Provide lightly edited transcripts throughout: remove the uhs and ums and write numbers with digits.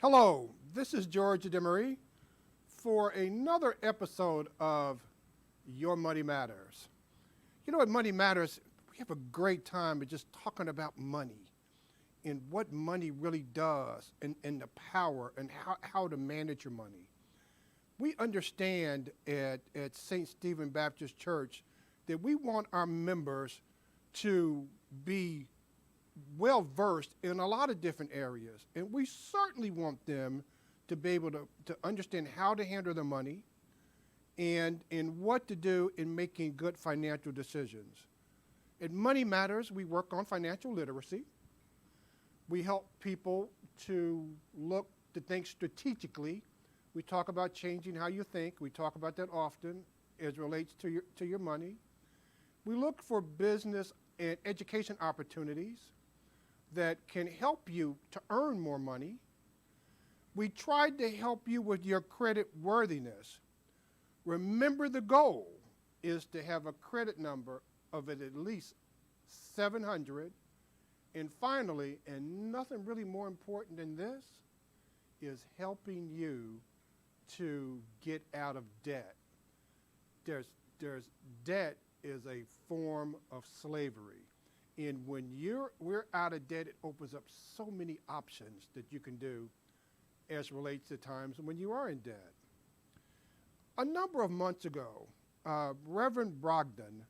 Hello, this is George Demaree for another episode of Your Money Matters. You know what Money Matters, we have a great time just talking about money and what money really does and the power and how to manage your money. We understand at St. Stephen Baptist Church that we want our members to be well versed in a lot of different areas, and we certainly want them to be able to understand how to handle their money and what to do in making good financial decisions. At Money Matters, we work on financial literacy. We help people to look to think strategically. We talk about changing how you think. We talk about that often as it relates to your money. We look for business and education opportunities that can help you to earn more money. We tried to help you with your credit worthiness. Remember, the goal is to have a credit number of at least 700. And finally, and nothing really more important than this, is helping you to get out of debt. Debt is a form of slavery. And when we're out of debt, it opens up so many options that you can do as relates to times when you are in debt. A number of months ago, Reverend Brogdon,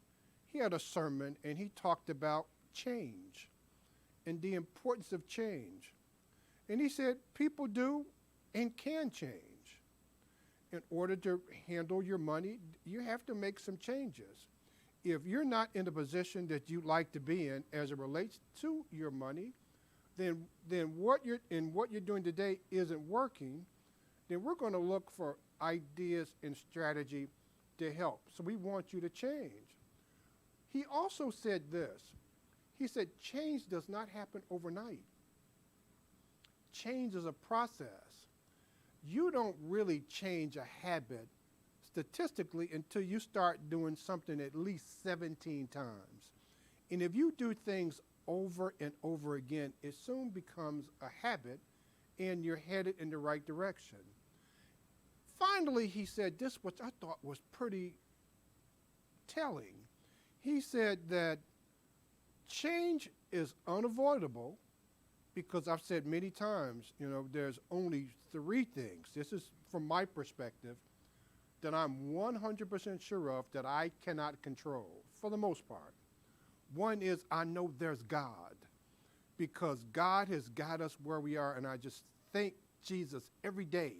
he had a sermon and he talked about change and the importance of change. And he said people do and can change. In order to handle your money, you have to make some changes. If you're not in the position that you'd like to be in as it relates to your money, then what you're doing today isn't working, then we're going to look for ideas and strategy to help. So we want you to change. He also said this. He said change does not happen overnight. Change is a process. You don't really change a habit statistically until you start doing something at least 17 times. And if you do things over and over again, it soon becomes a habit and you're headed in the right direction. Finally, he said this, which I thought was pretty telling. He said that change is unavoidable because I've said many times, there's only three things. This is from my perspective that I'm 100% sure of that I cannot control, for the most part. One is I know there's God, because God has got us where we are, and I just thank Jesus every day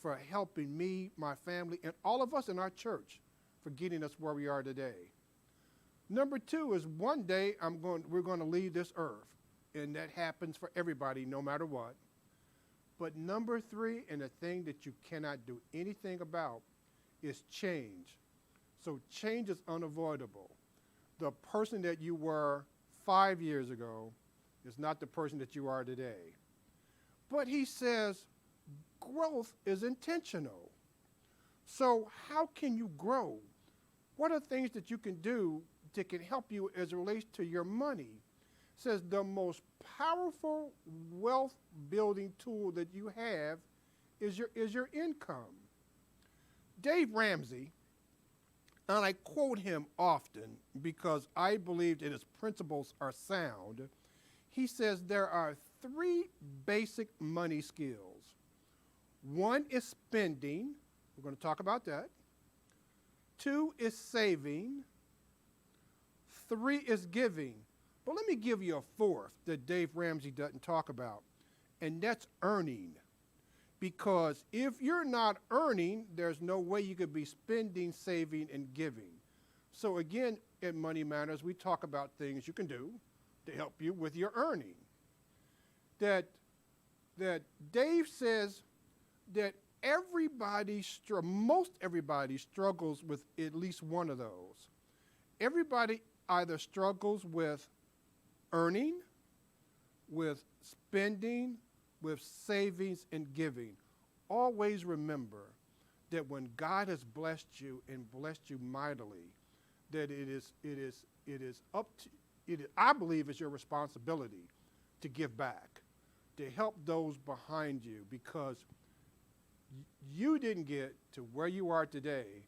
for helping me, my family, and all of us in our church for getting us where we are today. Number two is one day we're going to leave this earth, and that happens for everybody no matter what. But number three, and the thing that you cannot do anything about, is change. So change is unavoidable. The person that you were 5 years ago is not the person that you are today. But he says growth is intentional. So how can you grow? What are things that you can do that can help you as it relates to your money? Says the most powerful wealth building tool that you have is your income. Dave Ramsey, and I quote him often because I believe that his principles are sound, he says there are three basic money skills. One is spending. We're going to talk about that. Two is saving. Three is giving. But let me give you a fourth that Dave Ramsey doesn't talk about, and that's earning. Because if you're not earning, there's no way you could be spending, saving, and giving. So again, at Money Matters, we talk about things you can do to help you with your earning. That Dave says that most everybody struggles with at least one of those. Everybody either struggles with earning, with spending, with savings and giving. Always remember that when God has blessed you and blessed you mightily, that it is up to, I believe it's your responsibility to give back. to help those behind you, because you didn't get to where you are today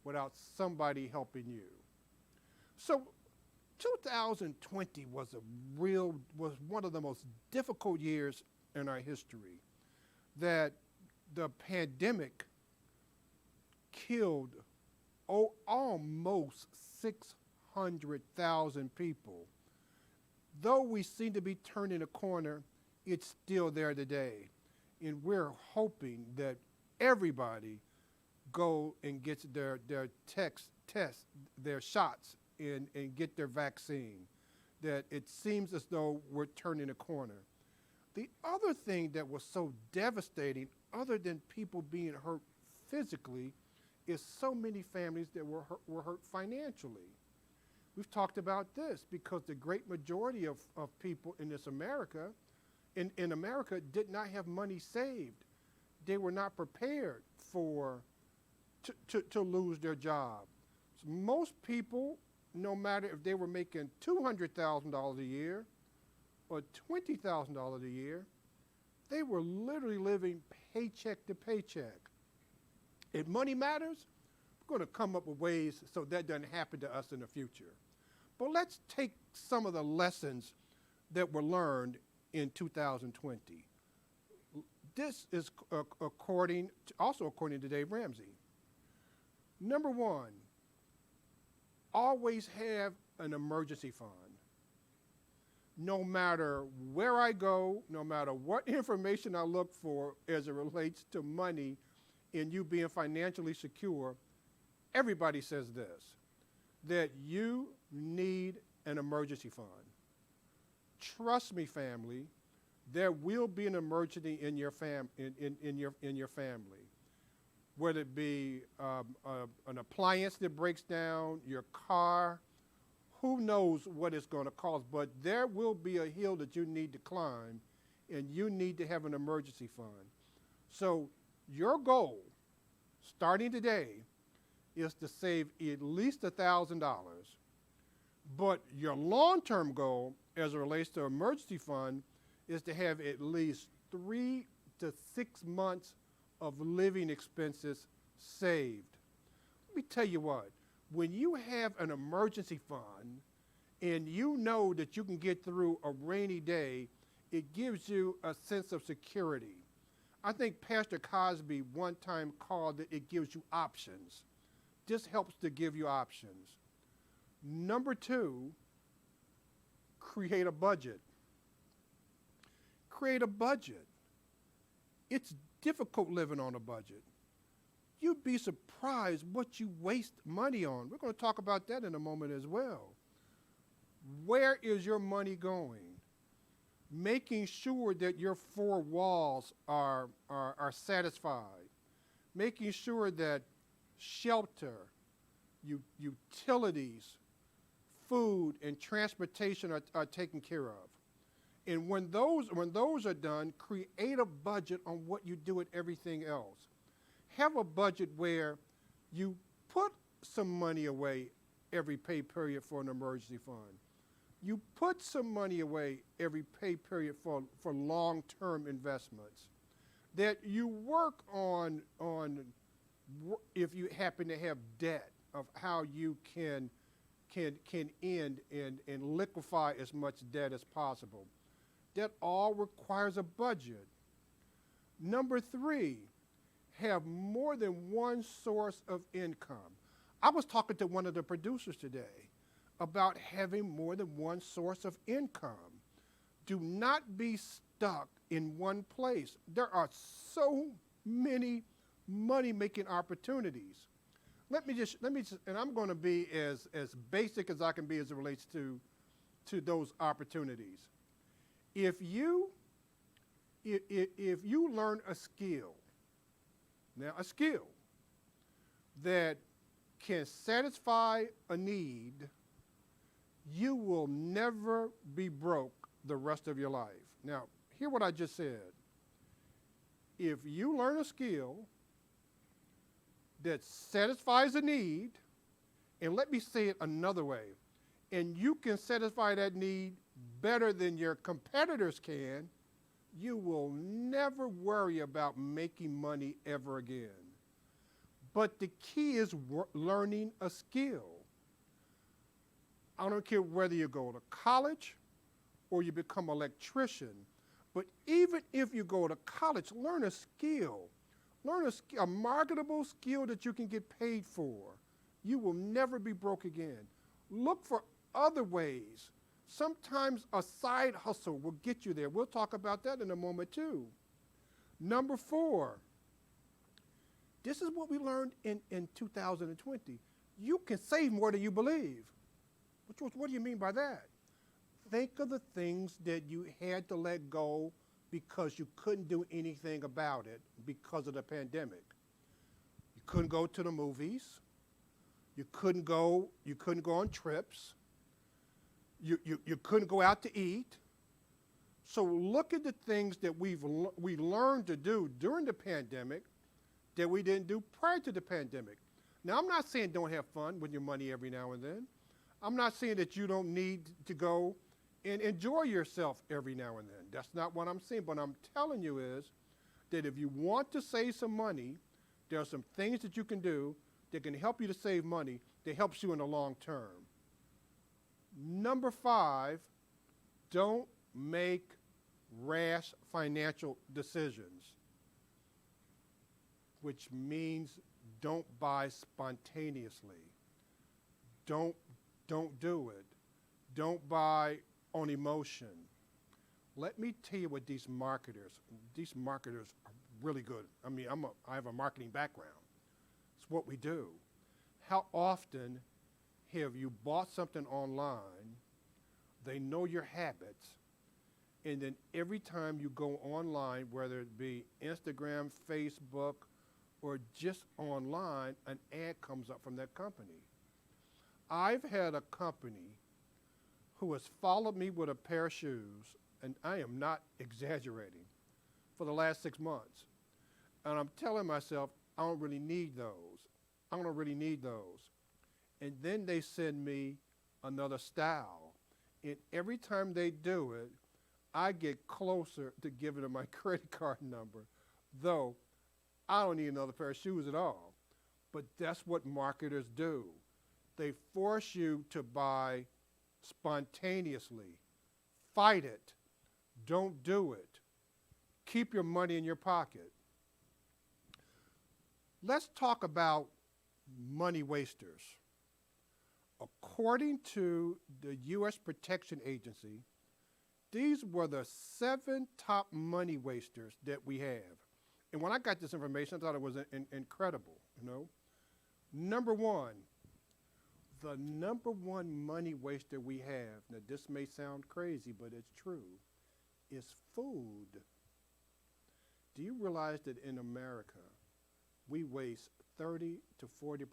without somebody helping you. So 2020 was one of the most difficult years in our history. That the pandemic killed almost 600,000 people. Though we seem to be turning a corner, it's still there today. And we're hoping that everybody go and gets their tests, their shots, and get their vaccine. That it seems as though we're turning a corner. The other thing that was so devastating, other than people being hurt physically, is so many families that were hurt financially. We've talked about this because the great majority of people in America did not have money saved. They were not prepared to lose their job. So most people, no matter if they were making $200,000 a year or $20,000 a year, they were literally living paycheck to paycheck. If money matters, we're going to come up with ways so that doesn't happen to us in the future. But let's take some of the lessons that were learned in 2020. This is according to Dave Ramsey. Number one, always have an emergency fund. No matter where I go, no matter what information I look for as it relates to money and you being financially secure, everybody says this, that you need an emergency fund. Trust me, family, there will be an emergency in your family, whether it be an appliance that breaks down, your car, who knows what it's going to cost, but there will be a hill that you need to climb, and you need to have an emergency fund. So your goal, starting today, is to save at least $1,000, but your long-term goal, as it relates to emergency fund, is to have at least 3 to 6 months of living expenses saved. Let me tell you what, when you have an emergency fund and you know that you can get through a rainy day, it gives you a sense of security. I think Pastor Cosby one time called it gives you options. This helps to give you options. Number two, create a budget. Create a budget. It's difficult living on a budget. You'd be surprised what you waste money on. We're going to talk about that in a moment as well. Where is your money going? Making sure that your four walls are satisfied. Making sure that shelter, utilities, food, and transportation are taken care of. And when those are done, create a budget on what you do with everything else. Have a budget where you put some money away every pay period for an emergency fund. You put some money away every pay period for long-term investments. That you work on if you happen to have debt, of how you can end and liquefy as much debt as possible. That all requires a budget. Number three, have more than one source of income. I was talking to one of the producers today about having more than one source of income. Do not be stuck in one place. There are so many money-making opportunities. Let me just, and I'm going to be as basic as I can be as it relates to those opportunities. If you learn a skill, now a skill that can satisfy a need, you will never be broke the rest of your life. Now, hear what I just said. If you learn a skill that satisfies a need, and let me say it another way, and you can satisfy that need better than your competitors can, you will never worry about making money ever again. But the key is learning a skill. I don't care whether you go to college or you become an electrician, but even if you go to college, learn a skill. Learn a marketable skill that you can get paid for. You will never be broke again. Look for other ways. Sometimes a side hustle will get you there. We'll talk about that in a moment too. Number 4, this is what we learned in 2020. You can save more than you believe. What do you mean by that? Think of the things that you had to let go because you couldn't do anything about it because of the pandemic. You couldn't go to the movies. You couldn't go on trips. You couldn't go out to eat. So look at the things that we learned to do during the pandemic that we didn't do prior to the pandemic. Now, I'm not saying don't have fun with your money every now and then. I'm not saying that you don't need to go and enjoy yourself every now and then. That's not what I'm saying. But I'm telling you is that if you want to save some money, there are some things that you can do that can help you to save money that helps you in the long term. Number 5, don't make rash financial decisions, which means don't buy spontaneously. Don't do it. Don't buy on emotion. Let me tell you what these marketers are really good. I mean, I have a marketing background. It's what we do. How often have you bought something online, they know your habits, and then every time you go online, whether it be Instagram, Facebook, or just online, an ad comes up from that company. I've had a company who has followed me with a pair of shoes, and I am not exaggerating, for the last 6 months. And I'm telling myself, I don't really need those. I don't really need those. And then they send me another style. And every time they do it, I get closer to giving them my credit card number, though I don't need another pair of shoes at all. But that's what marketers do. They force you to buy spontaneously. Fight it. Don't do it. Keep your money in your pocket. Let's talk about money wasters. According to the U.S. Protection Agency, these were the 7 top money wasters that we have. And when I got this information, I thought it was incredible, you know. Number 1, the number 1 money waster we have, now this may sound crazy, but it's true, is food. Do you realize that in America, we waste 30 to 40%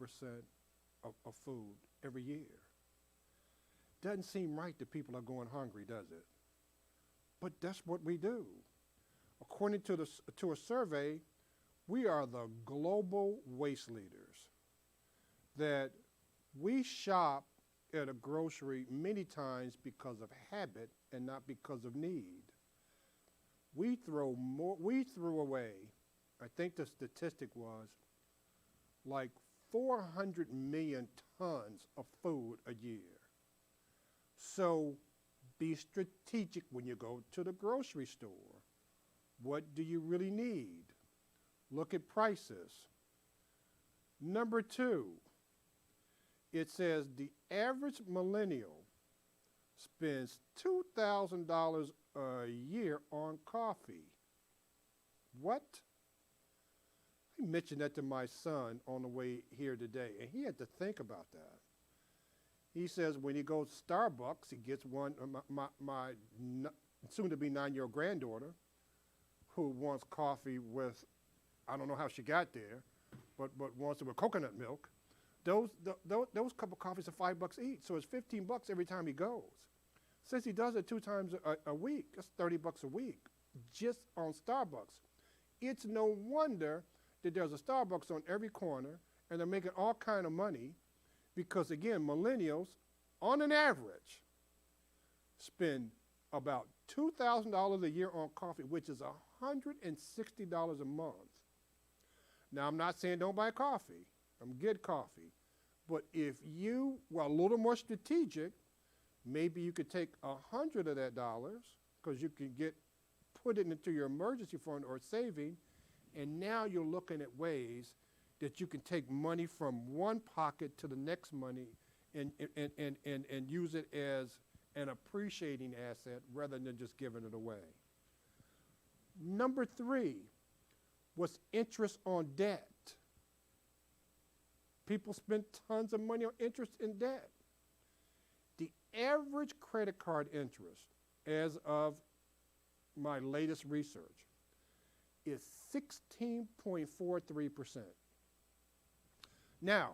of food every year? Doesn't seem right that people are going hungry, does it? But that's what we do. According to a survey, we are the global waste leaders. That we shop at a grocery many times because of habit and not because of need. We threw away, I think the statistic was, like 400 million tons of food a year. So be strategic when you go to the grocery store. What do you really need? Look at prices. Number 2, it says the average millennial spends $2,000 a year on coffee. What? I mentioned that to my son on the way here today, and he had to think about that. He says when he goes to Starbucks, he gets one, my soon-to-be 9-year-old granddaughter, who wants coffee with, I don't know how she got there, but wants it with coconut milk. Those cup of coffees are $5 each, so it's $15 every time he goes. Since he does it 2 times a week, that's $30 a week, just on Starbucks. It's no wonder that there's a Starbucks on every corner, and they're making all kind of money, because again, millennials, on an average, spend about $2,000 a year on coffee, which is $160 a month. Now, I'm not saying don't buy coffee. Get coffee. But if you were a little more strategic, maybe you could take 100 of that dollars, because you can put it into your emergency fund or saving, and now you're looking at ways that you can take money from one pocket to the next money and use it as an appreciating asset rather than just giving it away. Number 3 was interest on debt. People spend tons of money on interest in debt. The average credit card interest, as of my latest research, is 16.43%. Now,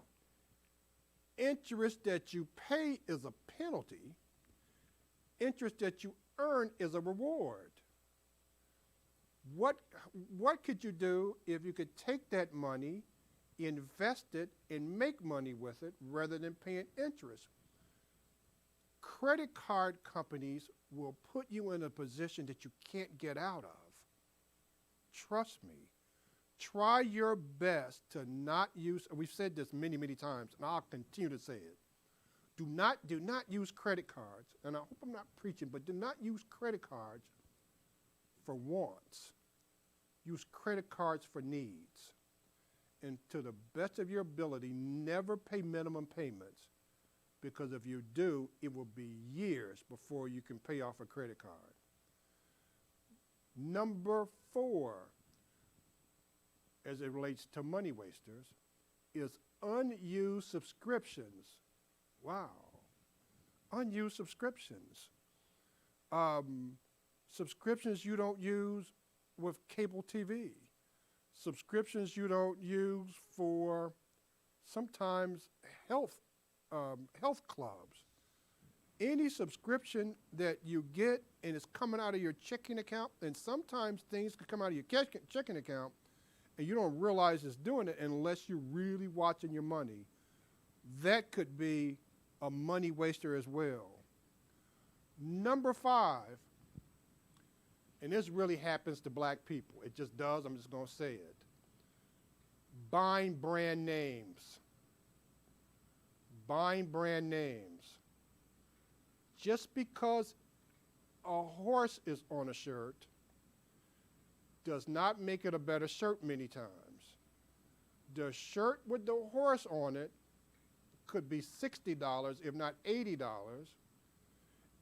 interest that you pay is a penalty. Interest that you earn is a reward. What could you do if you could take that money, invest it, and make money with it rather than paying interest? Credit card companies will put you in a position that you can't get out of. Trust me. Try your best to not use, we've said this many, many times, and I'll continue to say it. Do not use credit cards, and I hope I'm not preaching, but do not use credit cards for wants. Use credit cards for needs. And to the best of your ability, never pay minimum payments, because if you do, it will be years before you can pay off a credit card. Number 4, as it relates to money wasters, is unused subscriptions. Wow. Unused subscriptions. Subscriptions you don't use with cable TV. Subscriptions you don't use for sometimes health clubs. Any subscription that you get and it's coming out of your checking account, and sometimes things can come out of your checking account and you don't realize it's doing it unless you're really watching your money. That could be a money waster as well. Number 5, and this really happens to black people. It just does. I'm just going to say it. Buying brand names. Buying brand names. Just because a horse is on a shirt does not make it a better shirt many times. The shirt with the horse on it could be $60, if not $80.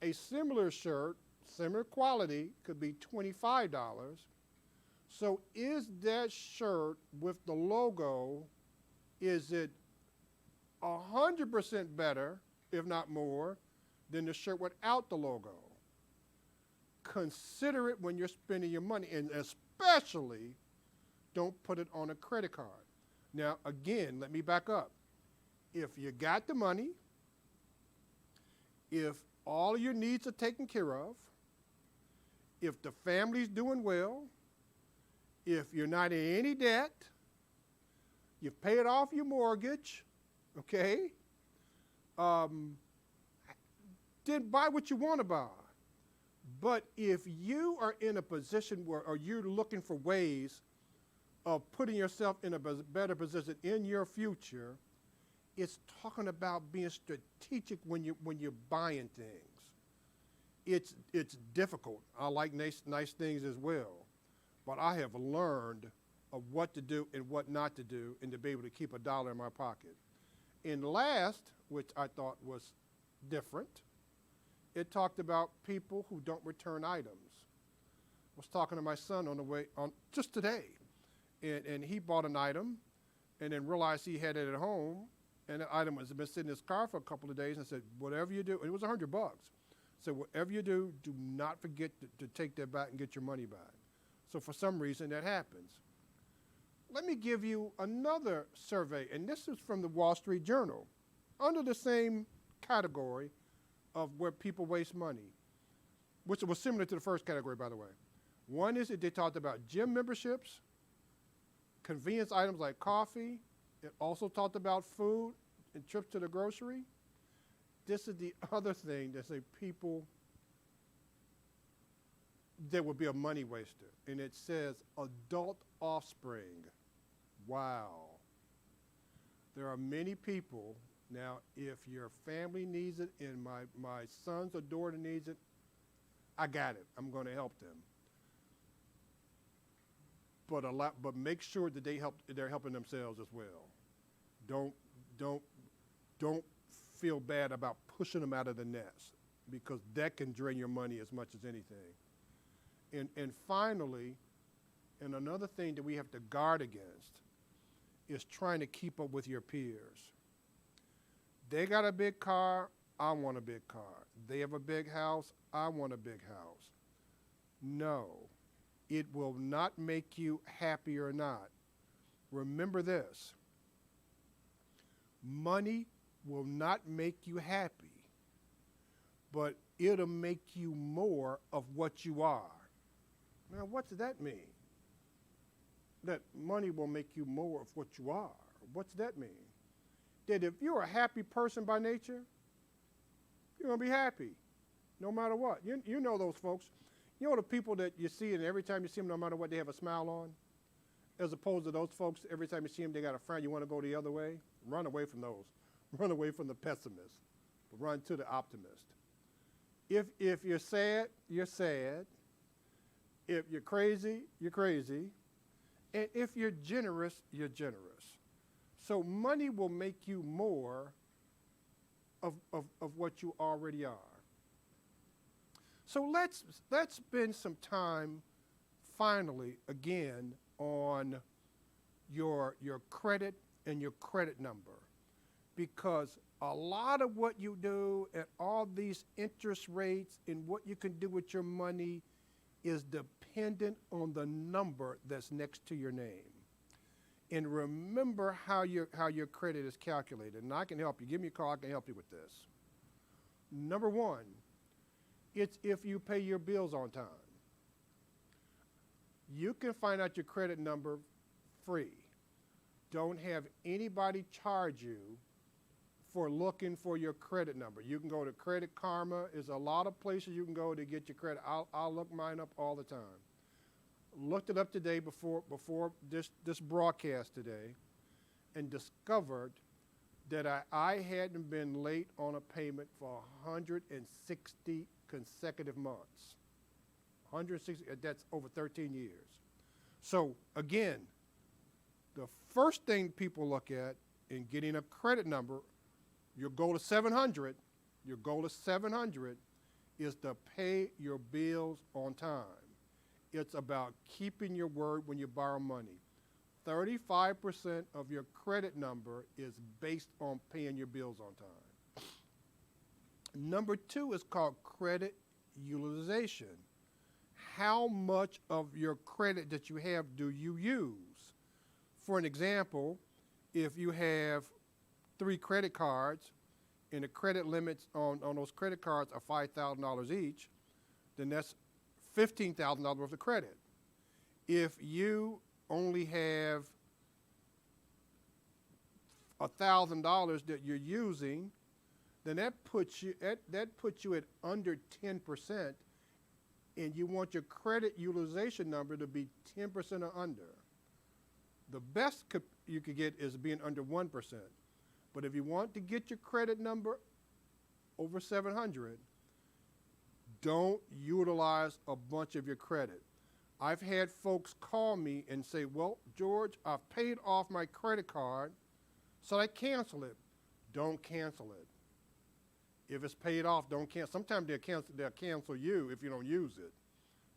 A similar shirt, similar quality, could be $25. So is that shirt with the logo, is it 100% better, if not more, than the shirt without the logo? Consider it when you're spending your money, and especially don't put it on a credit card. Now, again, let me back up. If you got the money, if all your needs are taken care of, if the family's doing well, if you're not in any debt, you've paid off your mortgage, okay, then buy what you want to buy. But if you are in a position where, or you're looking for ways of putting yourself in a better position in your future, it's talking about being strategic when you're buying things. It's difficult. I like nice things as well, but I have learned of what to do and what not to do, and to be able to keep a dollar in my pocket. And last, which I thought was different, it talked about people who don't return items. I was talking to my son on the way on just today, and he bought an item, and then realized he had it at home, and the item has been sitting in his car for a couple of days, and said, whatever you do, and it was $100. So whatever you do not forget to take that back and get your money back. So for some reason that happens. Let me give you another survey, and this is from the Wall Street Journal, under the same category of where people waste money, which was similar to the first category, by the way. One is that they talked about gym memberships, convenience items like coffee. It also talked about food and trips to the grocery. This is the other thing that say people There would be a money waster. And it says adult offspring. Wow. There are many people. Now, if your family needs it and my sons or daughter needs it, I got it. I'm going to help them. But make sure that they're helping themselves as well. Don't feel bad about pushing them out of the nest, because that can drain your money as much as anything. And finally, and another thing that we have to guard against is trying to keep up with your peers. They got a big car, I want a big car. They have a big house, I want a big house. No, it will not make you happy or not. Remember this: money will not make you happy, but it'll make you more of what you are. Now, what does that mean? That money will make you more of what you are. What's that mean? That if you're a happy person by nature, you're going to be happy no matter what. You know those folks. You know the people that you see, and every time you see them, no matter what, they have a smile on? As opposed to those folks, every time you see them, they got a frown. You want to go the other way? Run away from those. Run away from the pessimist. Run to the optimist. If you're sad, you're sad. If you're crazy, you're crazy. And if you're generous, you're generous. So money will make you more of what you already are. So let's spend some time finally again on your credit and your credit number, because a lot of what you do and all these interest rates and what you can do with your money is dependent on the number that's next to your name. And remember how your credit is calculated. And I can help you. Give me a call, I can help you with this. Number one, it's if you pay your bills on time. You can find out your credit number free. Don't have anybody charge you for looking for your credit number. You can go to Credit Karma. There's a lot of places you can go to get your credit. I'll look mine up all the time. Looked it up today before this broadcast today, and discovered that I hadn't been late on a payment for 160 consecutive months. 160, that's over 13 years. So again, the first thing people look at in getting a credit number, your goal is 700. Your goal is 700 is to pay your bills on time. It's about keeping your word when you borrow money. 35% of your credit number is based on paying your bills on time. Number two is called credit utilization. How much of your credit that you have do you use? For an example, if you have 3 credit cards and the credit limits on those credit cards are $5,000 each, then that's $15,000 worth of credit. If you only have $1,000 that you're using, then that puts you at under 10%, and you want your credit utilization number to be 10% or under. The best you could get is being under 1%. But if you want to get your credit number over 700, don't utilize a bunch of your credit. I've had folks call me and say, well, George, I've paid off my credit card, so I cancel it. Don't cancel it. If it's paid off, don't cancel. Sometimes they'll cancel you if you don't use it.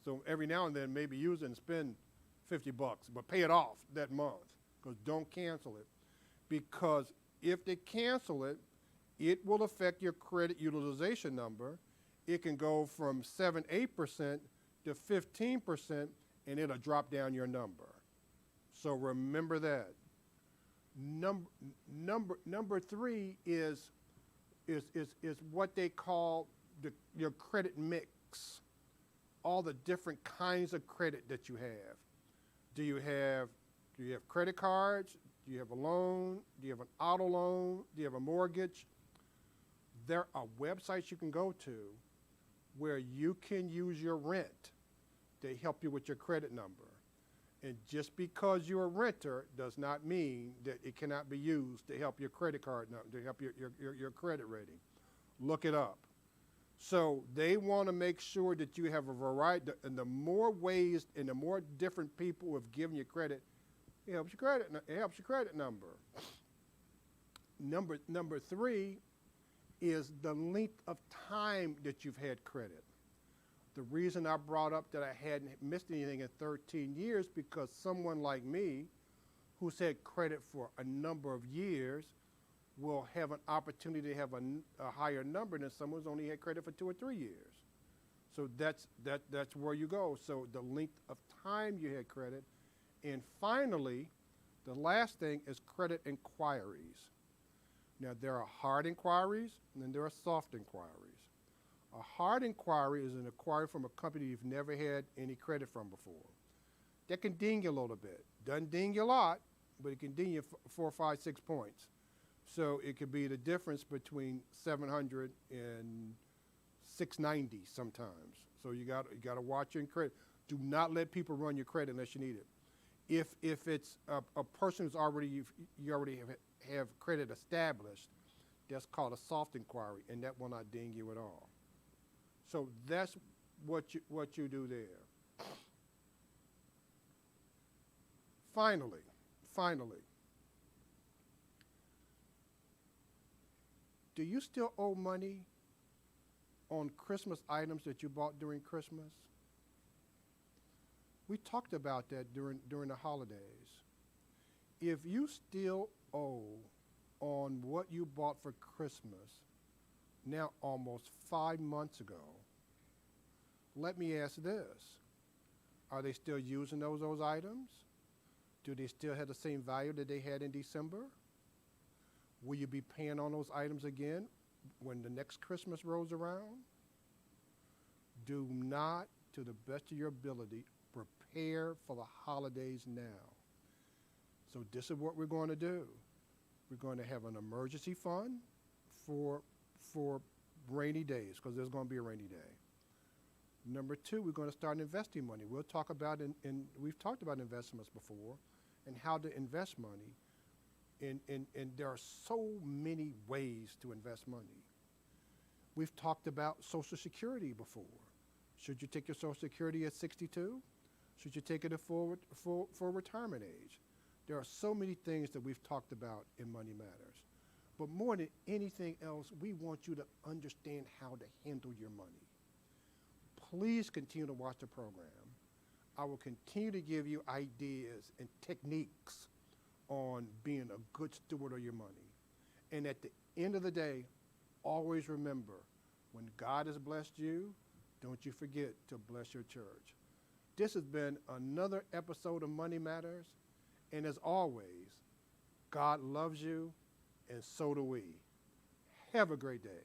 So every now and then, maybe use it and spend $50, but pay it off that month, because don't cancel it. Because if they cancel it, it will affect your credit utilization number. It can go from 8% to 15%, and it'll drop down your number. So remember that. Number three is what they call your credit mix. All the different kinds of credit that you have. Do you have credit cards? Do you have a loan? Do you have an auto loan? Do you have a mortgage? There are websites you can go to where you can use your rent They help you with your credit number. And just because you're a renter does not mean that it cannot be used to help your credit card number, to help your credit rating. Look it up. So they want to make sure that you have a variety, and the more ways and the more different people who have given you credit, it helps your credit number. Number three is the length of time that you've had credit. The reason I brought up that I hadn't missed anything in 13 years, because someone like me who's had credit for a number of years will have an opportunity to have a higher number than someone who's only had credit for 2 or 3 years. So that's where you go. So the length of time you had credit. And finally, the last thing is credit inquiries. Now, there are hard inquiries and then there are soft inquiries. A hard inquiry is an inquiry from a company you've never had any credit from before. That can ding you a little bit. Doesn't ding you a lot, but it can ding you 4, 5, 6 points. So it could be the difference between 700 and 690 sometimes. So you got to watch your credit. Do not let people run your credit unless you need it. If it's a person who's you already have credit established, that's called a soft inquiry, and that will not ding you at all. So that's what you do there. Finally, do you still owe money on Christmas items that you bought during Christmas? We talked about that during the holidays. If you still owe on what you bought for Christmas, now almost 5 months ago, let me ask this. Are they still using those items? Do they still have the same value that they had in December? Will you be paying on those items again when the next Christmas rolls around? Do not, to the best of your ability, prepare for the holidays now. So this is what we're going to do. We're going to have an emergency fund for rainy days, because there's going to be a rainy day. Number two, we're going to start investing money. We'll talk about, and we've talked about investments before and how to invest money. And there are so many ways to invest money. We've talked about Social Security before. Should you take your Social Security at 62? Should you take it at full retirement age? There are so many things that we've talked about in Money Matters. But more than anything else, we want you to understand how to handle your money. Please continue to watch the program. I will continue to give you ideas and techniques on being a good steward of your money. And at the end of the day, always remember, when God has blessed you, don't you forget to bless your church. This has been another episode of Money Matters. And as always, God loves you, and so do we. Have a great day.